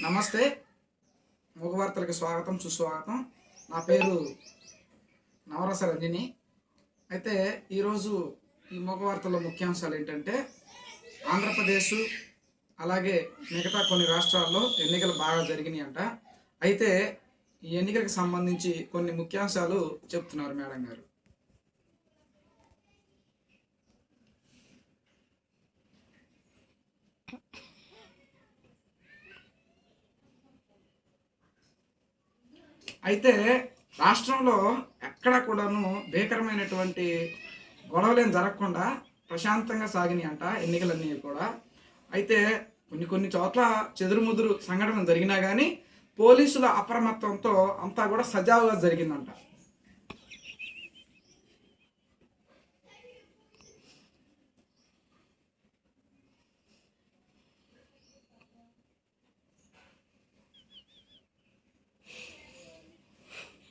నమస్తే, ముఖవార్తలకు స్వాగతం సుస్వాగతం. నా పేరు నవరస రంజిని. అయితే ఈరోజు ఈ ముఖవార్తల్లో ముఖ్యాంశాలు ఏంటంటే, ఆంధ్రప్రదేశ్ అలాగే మిగతా కొన్ని రాష్ట్రాల్లో ఎన్నికలు బాగా జరిగినాయి అంట. అయితే ఈ ఎన్నికలకు సంబంధించి కొన్ని ముఖ్యాంశాలు చెప్తున్నారు మేడం గారు. అయితే రాష్ట్రంలో ఎక్కడ కూడాను భీకరమైనటువంటి గొడవలేం జరగకుండా ప్రశాంతంగా సాగినాయి అంట ఎన్నికలన్నీ కూడా. అయితే కొన్ని చోట్ల చెదురుముదురు సంఘటనలు జరిగినా కానీ పోలీసుల అప్రమత్తంతో అంతా కూడా సజావుగా జరిగిందంట.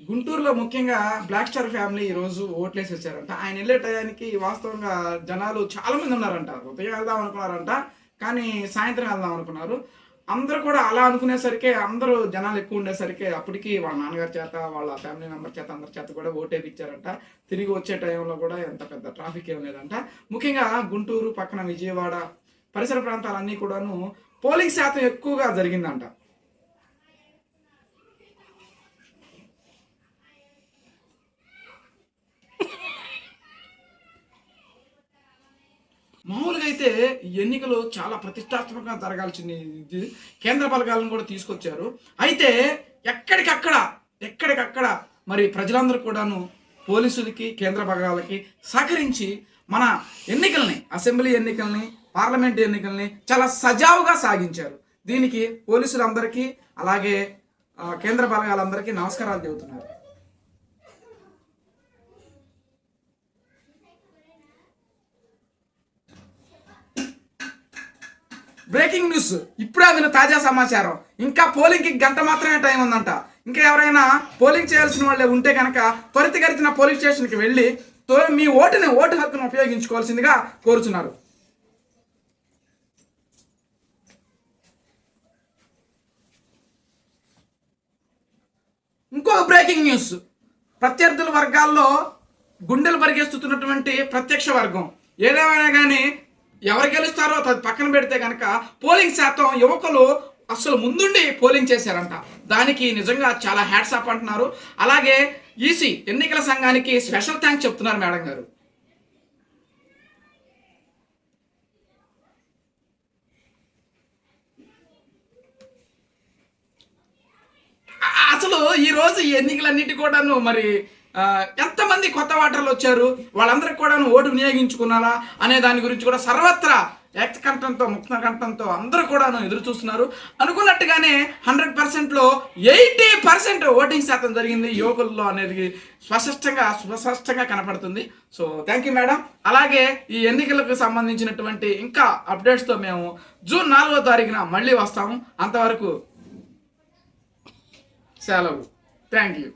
గుంటూరులో ముఖ్యంగా బ్లాక్ స్టార్ ఫ్యామిలీ ఈరోజు ఓట్లేసి వచ్చారంట. ఆయన వెళ్ళే టయానికి వాస్తవంగా జనాలు చాలా మంది ఉన్నారంట. ఉదయం వెళ్దాం అనుకున్నారంట, కానీ సాయంత్రం వెళ్దాం అనుకున్నారు. అందరూ కూడా అలా అనుకునేసరికి అందరూ జనాలు ఎక్కువ ఉండేసరికి అప్పటికి వాళ్ళ నాన్నగారి చేత వాళ్ళ ఫ్యామిలీ మెంబర్ చేత అందరి చేత కూడా ఓటేపిచ్చారంట. తిరిగి వచ్చే టైంలో కూడా ఎంత పెద్ద ట్రాఫిక్ ఏం లేదంట. ముఖ్యంగా గుంటూరు పక్కన విజయవాడ పరిసర ప్రాంతాలన్నీ కూడాను పోలింగ్ శాతం ఎక్కువగా జరిగిందంట. మామూలుగా అయితే ఈ ఎన్నికలు చాలా ప్రతిష్టాత్మకంగా జరగాల్సింది. కేంద్ర బలగాలను కూడా తీసుకొచ్చారు. అయితే ఎక్కడికక్కడ మరి ప్రజలందరూ కూడాను పోలీసులకి కేంద్ర బలగాలకి సహకరించి మన ఎన్నికల్ని, అసెంబ్లీ ఎన్నికల్ని, పార్లమెంట్ ఎన్నికల్ని చాలా సజావుగా సాగించారు. దీనికి పోలీసులందరికీ అలాగే కేంద్ర బలగాలందరికీ నమస్కారాలు చెబుతున్నారు. బ్రేకింగ్ న్యూస్, ఇప్పుడే అందిన తాజా సమాచారం. ఇంకా పోలింగ్కి గంట మాత్రమే టైం ఉందంట. ఇంకా ఎవరైనా పోలింగ్ చేయాల్సిన వాళ్ళే ఉంటే కనుక త్వరితగతిన పోలింగ్ స్టేషన్కి వెళ్ళి మీ ఓటు హక్కును ఉపయోగించుకోవాల్సిందిగా కోరుచున్నారు. ఇంకో బ్రేకింగ్ న్యూస్, ప్రత్యర్థుల వర్గాల్లో గుండెలు పరిగెస్తున్నటువంటి ప్రత్యక్ష వర్గం ఏదేమైనా కానీ ఎవరు గెలుస్తారో అది పక్కన పెడితే కనుక పోలింగ్ శాతం యువకులు అసలు ముందుండి పోలింగ్ చేశారంట. దానికి నిజంగా చాలా హ్యాట్స్ ఆఫ్ అంటున్నారు. అలాగే ఈసీ ఎన్నికల సంఘానికి స్పెషల్ థ్యాంక్స్ చెప్తున్నారు మేడం గారు. అసలు ఈరోజు ఈ ఎన్నికలన్నిటి కూడాను మరి ఎంతమంది కొత్త ఓటర్లు వచ్చారు, వాళ్ళందరికీ కూడా ఓటు వినియోగించుకున్నారా అనే దాని గురించి కూడా సర్వత్రా ఏకకంఠంతో ముక్తకంఠంతో అందరూ కూడా ఎదురు చూస్తున్నారు. అనుకున్నట్టుగానే 100%లో 80% ఓటింగ్ శాతం జరిగింది యువకుల్లో అనేది స్పష్టంగా కనపడుతుంది. So thank you madam. అలాగే ఈ ఎన్నికలకు సంబంధించినటువంటి ఇంకా అప్డేట్స్తో మేము జూన్ 4వ తారీఖున మళ్ళీ వస్తాము. అంతవరకు సెలవు. Thank you.